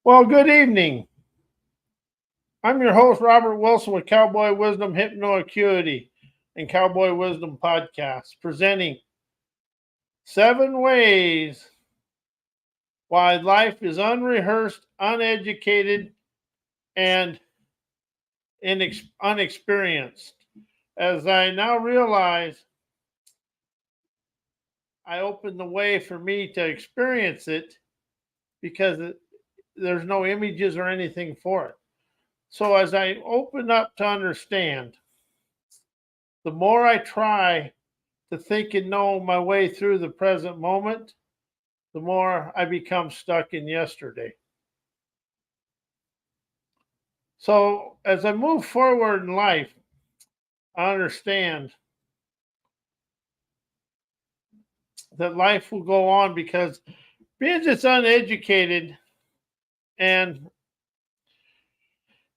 Well, good evening. I'm your host, Robert Wilson with Cowboy Wisdom Hypno Acuity and Cowboy Wisdom Podcast, presenting 7 ways why life is unrehearsed, uneducated, and unexperienced. As I now realize, I opened the way for me to experience it because there's no images or anything for it. So as I open up to understand, the more I try to think and know my way through the present moment, the more I become stuck in yesterday. So as I move forward in life, I understand that life will go on because being it's uneducated and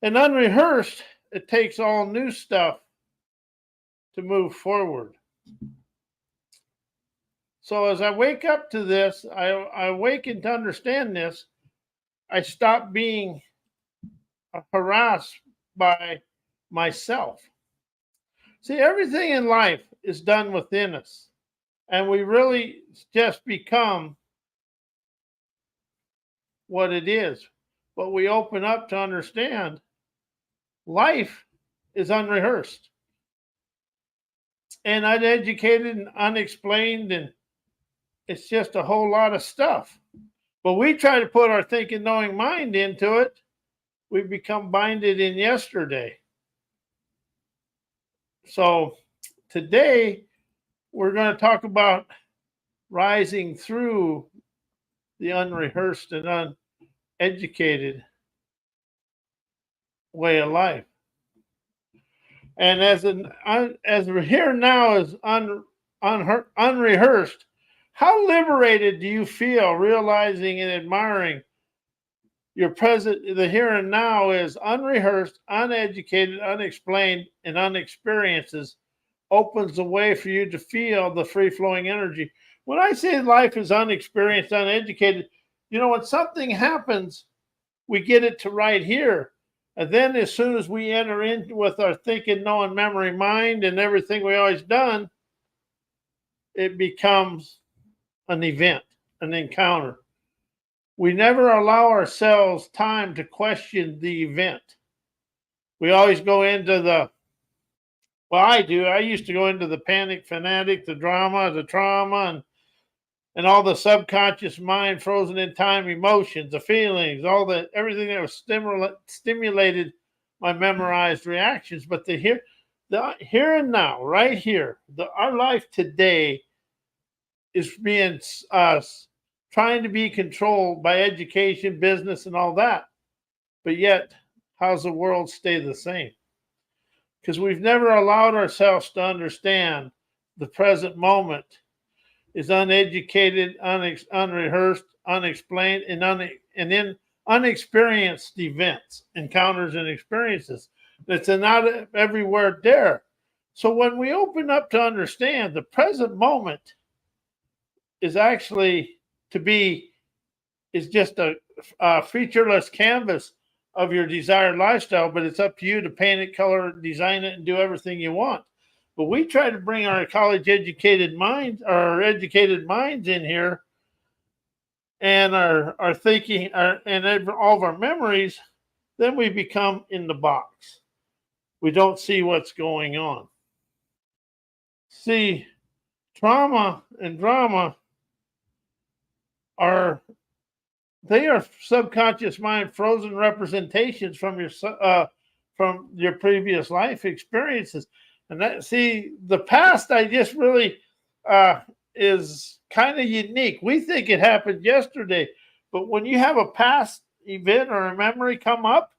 unrehearsed, it takes all new stuff to move forward. So as I wake up to this, I awaken to understand this. I stop being harassed by myself. See, everything in life is done within us, and we really just become what it is. But we open up to understand life is unrehearsed and uneducated and unexplained, and it's just a whole lot of stuff. But we try to put our thinking, knowing mind into it. We become binded in yesterday. So today we're going to talk about rising through the unrehearsed and uneducated way of life. And as we're here now is unrehearsed, how liberated do you feel realizing and admiring your present? The here and now is unrehearsed, uneducated, unexplained, and unexperienced. Opens the way for you to feel the free-flowing energy. When I say life is unexperienced, uneducated, when something happens, we get it to right here. And then as soon as we enter in with our thinking, knowing, memory, mind, and everything we always done, it becomes an event, an encounter. We never allow ourselves time to question the event. We always go into I do. I used to go into the panic, fanatic, the drama, the trauma, and all the subconscious mind, frozen in time emotions, the feelings, everything that was stimulated my memorized reactions. But the here and now, right here, our life today is being trying to be controlled by education, business, and all that. But yet, how's the world stay the same? Because we've never allowed ourselves to understand the present moment is uneducated, unrehearsed, unexplained, and in unexperienced events, encounters, and experiences. It's not everywhere there. So when we open up to understand the present moment is actually is just a featureless canvas of your desired lifestyle, but it's up to you to paint it, color it, design it, and do everything you want. But we try to bring our educated minds in here, and our thinking, and all of our memories. Then we become in the box. We don't see what's going on. See, trauma and drama are subconscious mind frozen representations from your previous life experiences. And the past, I just really is kind of unique. We think it happened yesterday, but when you have a past event or a memory come up,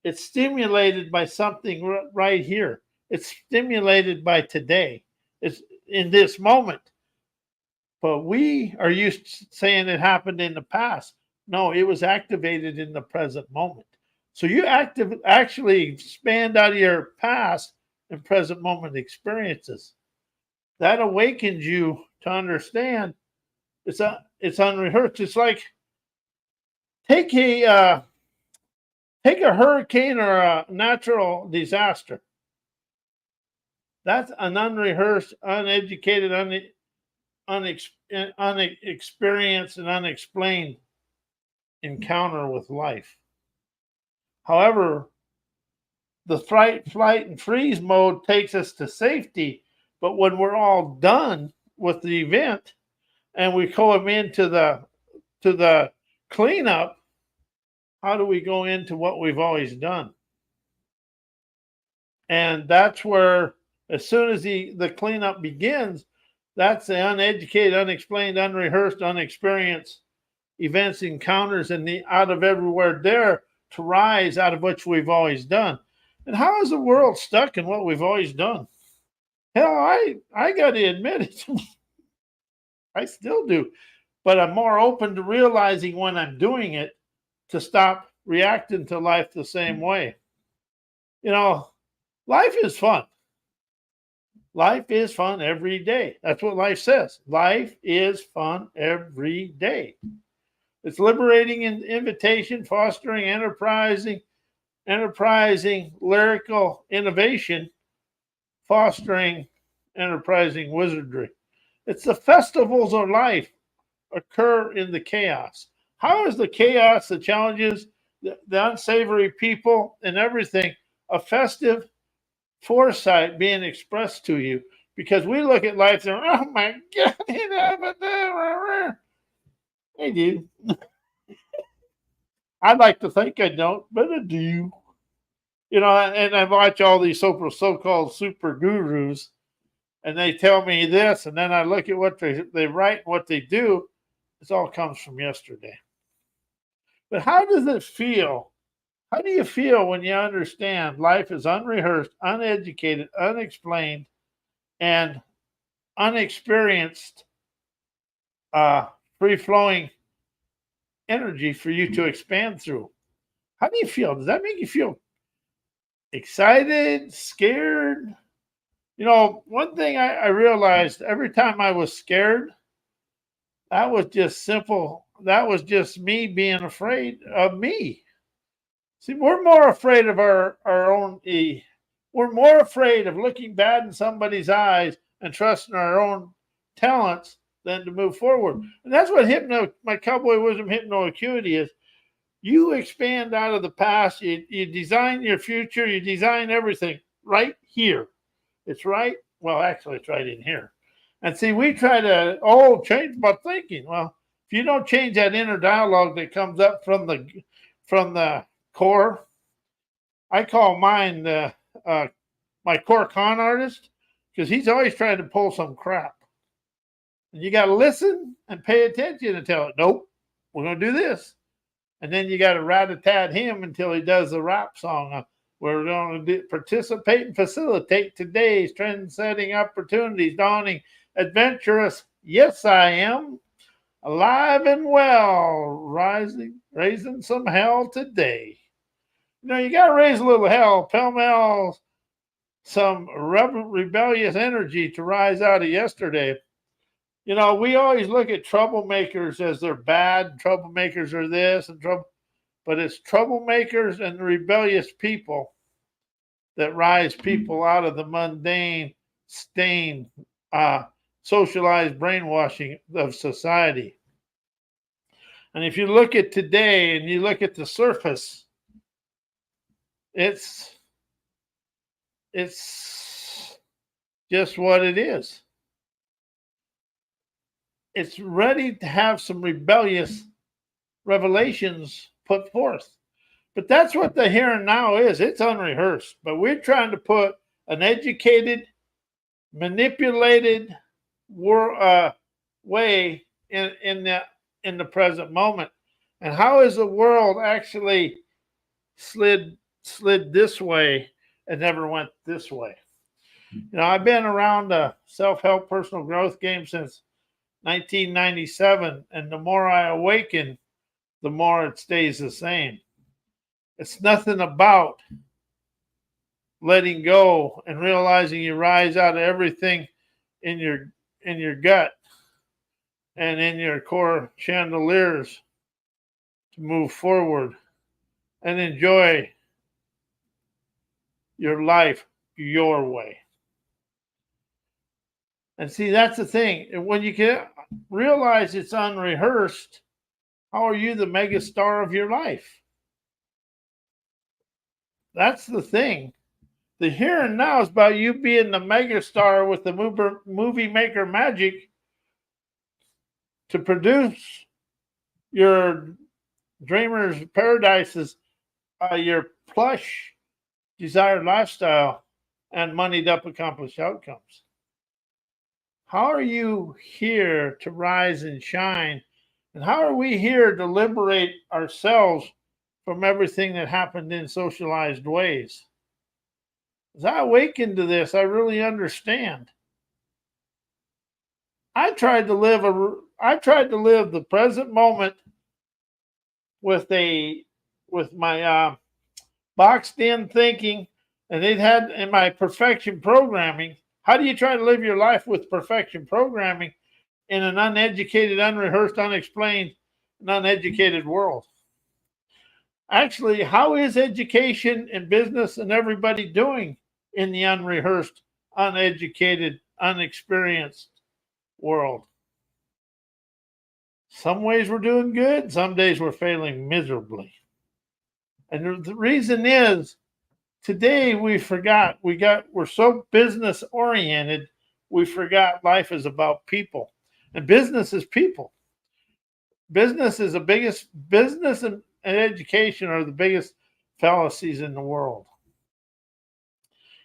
it's stimulated by something right here. It's stimulated by today. It's in this moment. But we are used to saying it happened in the past. No, it was activated in the present moment. So you actually expand out of your past and present moment experiences. That awakens you to understand it's unrehearsed. It's like Take take a hurricane or a natural disaster. That's an unrehearsed, uneducated, unexperienced, and unexplained encounter with life. However, the fight, flight, and freeze mode takes us to safety. But when we're all done with the event and we come into the cleanup, how do we go into what we've always done? And that's where, as soon as the cleanup begins, that's the uneducated, unexplained, unrehearsed, unexperienced events, encounters, and the out of everywhere there to rise out of which we've always done. And how is the world stuck in what we've always done? Hell, I got to admit it. I still do. But I'm more open to realizing when I'm doing it to stop reacting to life the same way. You know, life is fun. Life is fun every day. That's what life says. Life is fun every day. It's liberating and invitation, fostering enterprising, lyrical innovation, fostering enterprising wizardry. It's the festivals of life occur in the chaos. How is the chaos, the challenges, the unsavory people, and everything a festive foresight being expressed to you? Because we look at life and, oh my God, hey, dude. I'd like to think I don't, but I do. You know, and I watch all these so-called super gurus, and they tell me this, and then I look at what they write, what they do. It all comes from yesterday. But how does it feel? How do you feel when you understand life is unrehearsed, uneducated, unexplained, and unexperienced, free-flowing energy for you to expand through? How do you feel? Does that make you feel excited, scared? You know, one thing I realized every time I was scared, that was just simple. That was just me being afraid of me. See, we're more afraid of our own we're more afraid of looking bad in somebody's eyes and trusting our own talents than to move forward. And that's what my cowboy wisdom hypno acuity is. You expand out of the past, you design your future, you design everything right here. It's right. Well, actually, it's right in here. And see, we try to, change my thinking. Well, if you don't change that inner dialogue that comes up from the core, I call mine my core con artist, because he's always trying to pull some crap. And you got to listen and pay attention and tell it, nope, we're going to do this. And then you got to rat-a-tat him until he does the rap song. We're going to participate and facilitate today's trend-setting opportunities, dawning adventurous. Yes, I am. Alive and well, raising some hell today. You know, you got to raise a little hell, pell-mell, some rebellious energy to rise out of yesterday. You know, we always look at troublemakers as they're bad. Troublemakers are this and trouble. But it's troublemakers and rebellious people that rise people out of the mundane, stained, socialized brainwashing of society. And if you look at today and you look at the surface, it's just what it is. It's ready to have some rebellious revelations put forth. But that's what the here and now is. It's unrehearsed. But we're trying to put an educated, manipulated way in the present moment. And how is the world actually slid this way and never went this way? You know, I've been around the self-help personal growth game since 1997, and the more I awaken, the more it stays the same. It's nothing about letting go and realizing you rise out of everything in your gut and in your core chandeliers to move forward and enjoy your life your way. And see, that's the thing. And when you can realize it's unrehearsed, how are you the mega star of your life? That's the thing. The here and now is about you being the mega star with the movie maker magic to produce your dreamers' paradises, your plush desired lifestyle, and moneyed up accomplished outcomes. How are you here to rise and shine? And how are we here to liberate ourselves from everything that happened in socialized ways? As I awaken to this, I really understand. I tried to live the present moment with my boxed in thinking, and it had in my perfection programming. How do you try to live your life with perfection programming in an uneducated, unrehearsed, unexplained, and uneducated world? Actually, how is education and business and everybody doing in the unrehearsed, uneducated, unexperienced world? Some ways we're doing good, some days we're failing miserably. And the reason is today we're so business oriented, we forgot life is about people. And business is people. Business and education are the biggest fallacies in the world.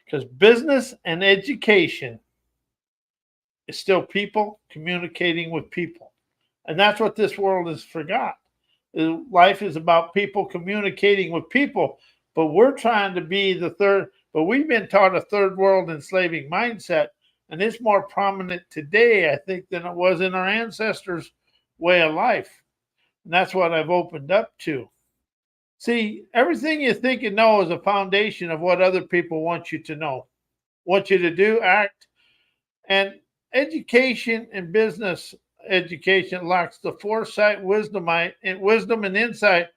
Because business and education is still people communicating with people. And that's what this world has forgot. Life is about people communicating with people, but we're trying to be but we've been taught a third world enslaving mindset, and it's more prominent today, I think, than it was in our ancestors' way of life. And that's what I've opened up to. See, everything you think and know is a foundation of what other people want you to know, want you to do, act. And education and business education lacks the foresight, wisdom, and insight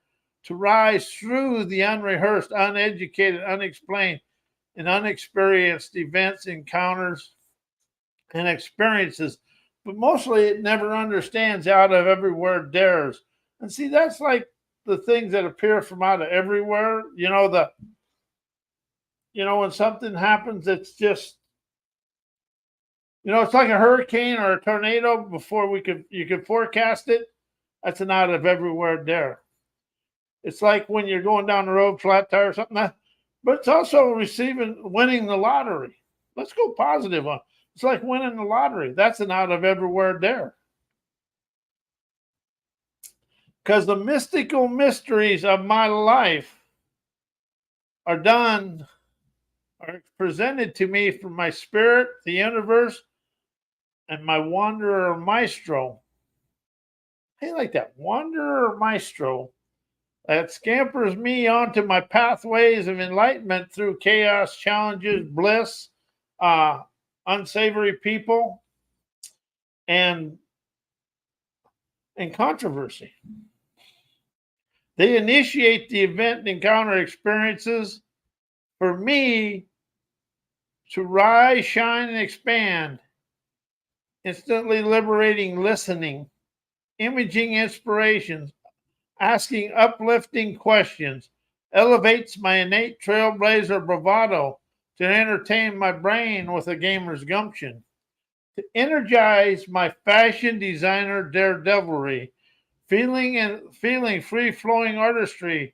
to rise through the unrehearsed, uneducated, unexplained, and unexperienced events, encounters, and experiences. But mostly it never understands out of everywhere dares. And see, that's like the things that appear from out of everywhere. When something happens, it's just, it's like a hurricane or a tornado before you could forecast it. That's an out of everywhere dare. It's like when you're going down the road, flat tire or something. But it's also winning the lottery. Let's go positive on. It's like winning the lottery. That's an out of everywhere dare. Because the mystical mysteries of my life are presented to me from my spirit, the universe, and my wanderer maestro. I like that wanderer maestro that scampers me onto my pathways of enlightenment through chaos, challenges, bliss, unsavory people, and controversy. They initiate the event and encounter experiences for me to rise, shine, and expand, instantly liberating listening, imaging inspirations, asking uplifting questions, elevates my innate trailblazer bravado to entertain my brain with a gamer's gumption, to energize my fashion designer daredevilry, feeling free-flowing artistry,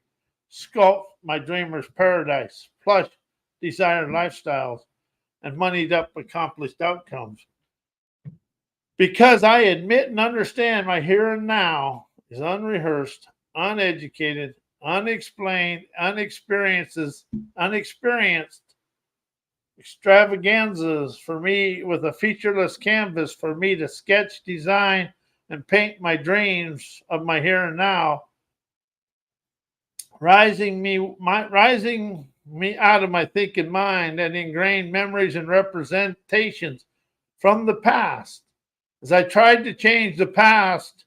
sculpt my dreamer's paradise, plush desired lifestyles, and moneyed up accomplished outcomes. Because I admit and understand my here and now is unrehearsed, uneducated, unexplained, unexperienced extravaganzas for me, with a featureless canvas for me to sketch, design, and paint my dreams of my here and now, rising me out of my thinking mind and ingrained memories and representations from the past. As I tried to change the past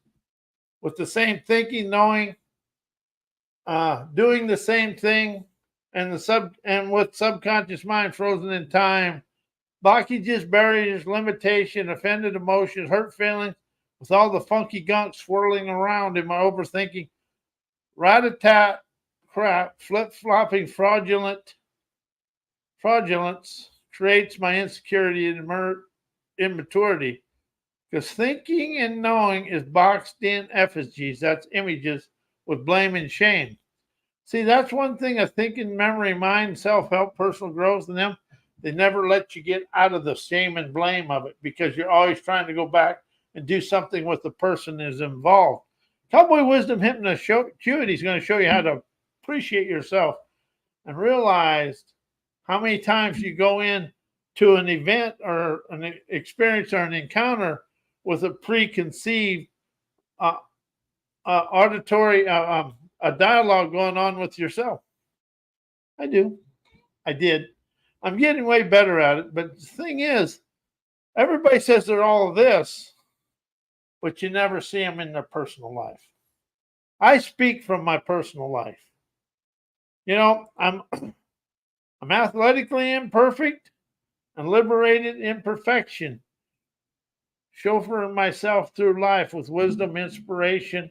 with the same thinking, knowing, doing the same thing, and with subconscious mind frozen in time, blockages, barriers, limitation, offended emotions, hurt feelings, with all the funky gunk swirling around in my overthinking, rat-a-tat crap, flip-flopping fraudulence creates my insecurity and immaturity. Because thinking and knowing is boxed in effigies, that's images, with blame and shame. See, that's one thing of thinking, memory, mind, self help, personal growth, and them. They never let you get out of the shame and blame of it because you're always trying to go back and do something with the person that's involved. Cowboy Wisdom Hypnoacuity is going to show you how to appreciate yourself and realize how many times you go in to an event or an experience or an encounter with a preconceived auditory a dialogue going on with yourself. I do. I did. I'm getting way better at it. But the thing is, everybody says they're all of this, but you never see them in their personal life. I speak from my personal life. You know, I'm athletically imperfect and liberated imperfection. Chauffeuring myself through life with wisdom, inspiration,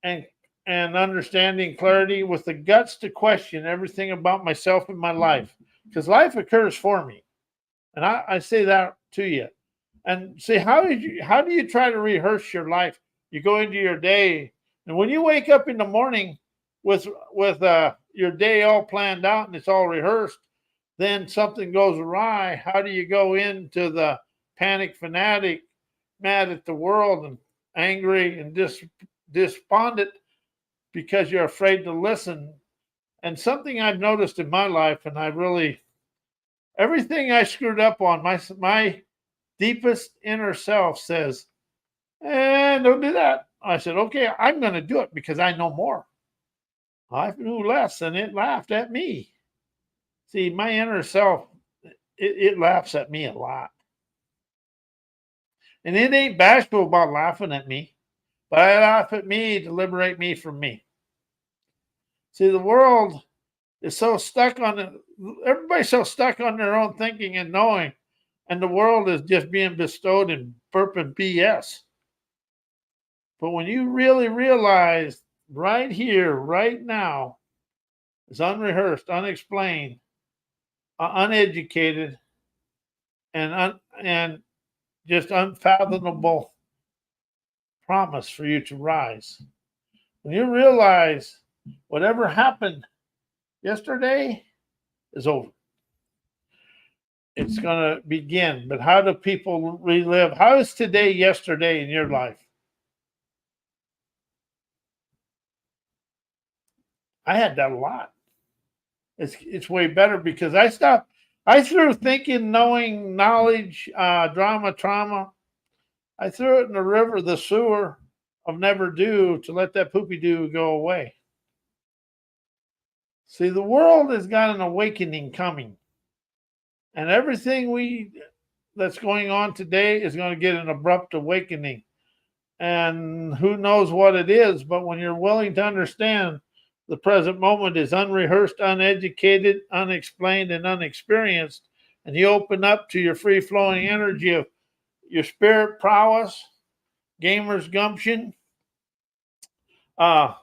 and understanding, clarity, with the guts to question everything about myself and my life. Because life occurs for me. And I say that to you. And see, how do you try to rehearse your life? You go into your day, and when you wake up in the morning with your day all planned out and it's all rehearsed, then something goes awry. How do you go into the panic fanatic, mad at the world and angry and despondent because you're afraid to listen? And something I've noticed in my life, and everything I screwed up on, my deepest inner self says, don't do that. I said, okay, I'm going to do it because I know more. I knew less and it laughed at me. See, my inner self, it laughs at me a lot. And it ain't bashful about laughing at me, but I laugh at me to liberate me from me. See, the world is so stuck everybody's so stuck on their own thinking and knowing, and the world is just being bestowed in burping BS. But when you really realize right here, right now, is unrehearsed, unexplained, uneducated, and just unfathomable promise for you to rise. When you realize whatever happened yesterday is over. It's going to begin. But how do people relive? How is today yesterday in your life? I had that a lot. It's way better because I threw thinking, knowing, knowledge, drama, trauma. I threw it in the river, the sewer of never do, to let that poopy do go away. See, the world has got an awakening coming. And everything that's going on today is going to get an abrupt awakening. And who knows what it is, but when you're willing to understand the present moment is unrehearsed, uneducated, unexplained, and unexperienced, and you open up to your free-flowing energy of your spirit prowess, gamer's gumption, heart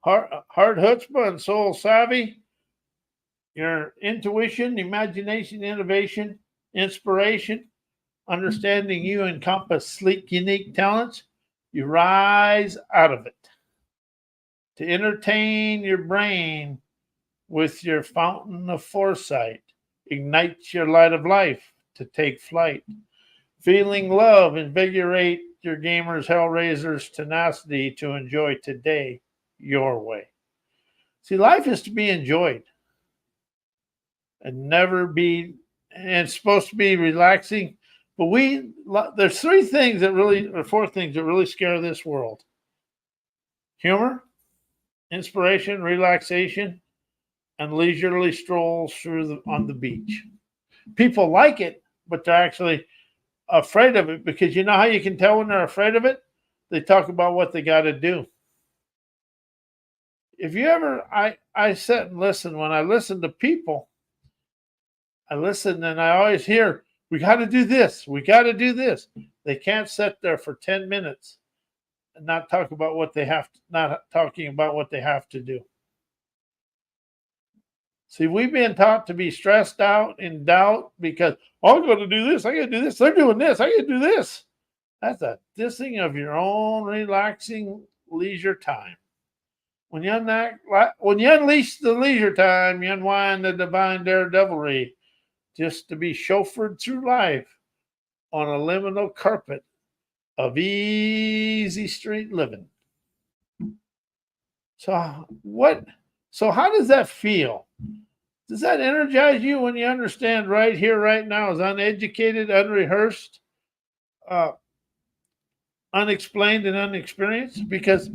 chutzpah, and soul savvy, your intuition, imagination, innovation, inspiration, understanding you encompass sleek, unique talents, you rise out of it to entertain your brain with your fountain of foresight, ignite your light of life to take flight. Feeling love, invigorate your gamer's hellraiser's tenacity to enjoy today your way. See, life is to be enjoyed and it's supposed to be relaxing. But there's four things that really scare this world: humor, inspiration, relaxation, and leisurely strolls on the beach. People like it, but they're actually afraid of it, because you know how you can tell when they're afraid of it? They talk about what they got to do. if you ever, I sit and listen. When I listen to people, I listen and I always hear, we got to do this. We got to do this. They can't sit there for 10 minutes and not talk about what they have to, not talking about what they have to do. See, we've been taught to be stressed out in doubt because, oh, I'm going to do this. I got to do this. They're doing this. I got to do this. That's a dissing of your own relaxing leisure time. When you unleash the leisure time, you unwind the divine daredevilry just to be chauffeured through life on a liminal carpet of easy street living. So how does that feel? Does that energize you when you understand right here, right now, is uneducated, unrehearsed, unexplained, and unexperienced? Because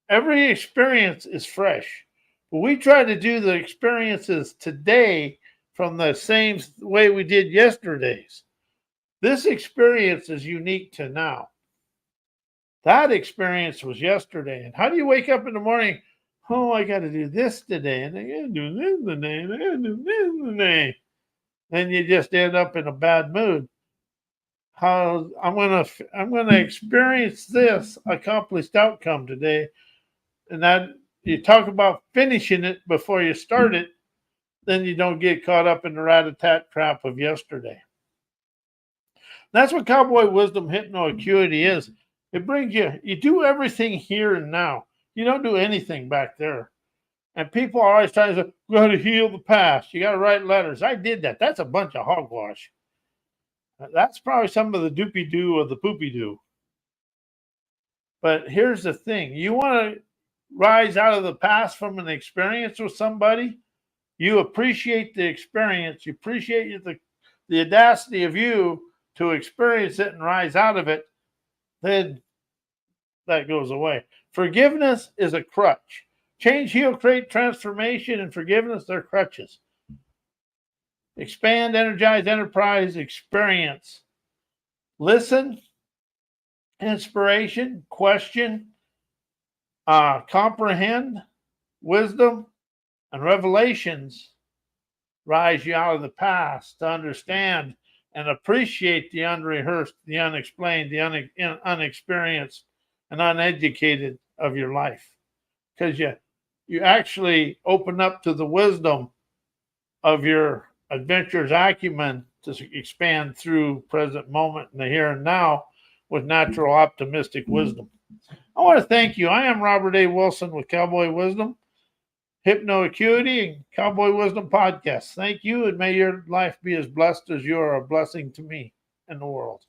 every experience is fresh. But we try to do the experiences today from the same way we did yesterday's. This experience is unique to now. That experience was yesterday. And how do you wake up in the morning? Oh, I got to do this today, and I got to do this today, and I got to do this today. Then you just end up in a bad mood. I'm gonna experience this accomplished outcome today, and that you talk about finishing it before you start it, then you don't get caught up in the rat-a-tat crap of yesterday. That's what cowboy wisdom hypnoacuity is. It brings you do everything here and now. You don't do anything back there. And people are always trying to say, we got to heal the past. You got to write letters. I did that. That's a bunch of hogwash. That's probably some of the doopy-doo of the poopy-doo. But here's the thing. You want to rise out of the past from an experience with somebody, you appreciate the experience. You appreciate the audacity of you to experience it and rise out of it. Then that goes away. Forgiveness is a crutch. Change, heal, create, transformation, and forgiveness, they're crutches. Expand, energize, enterprise, experience. Listen, inspiration, question, comprehend, wisdom, and revelations rise you out of the past to understand and appreciate the unrehearsed, the unexplained, the unexperienced, and uneducated of your life. Because you actually open up to the wisdom of your adventurous acumen to expand through present moment and the here and now with natural optimistic wisdom. I want to thank you. I am Robert A. Wilson with Cowboy Wisdom, Hypnoacuity, and Cowboy Wisdom Podcast. Thank you, and may your life be as blessed as you are a blessing to me and the world.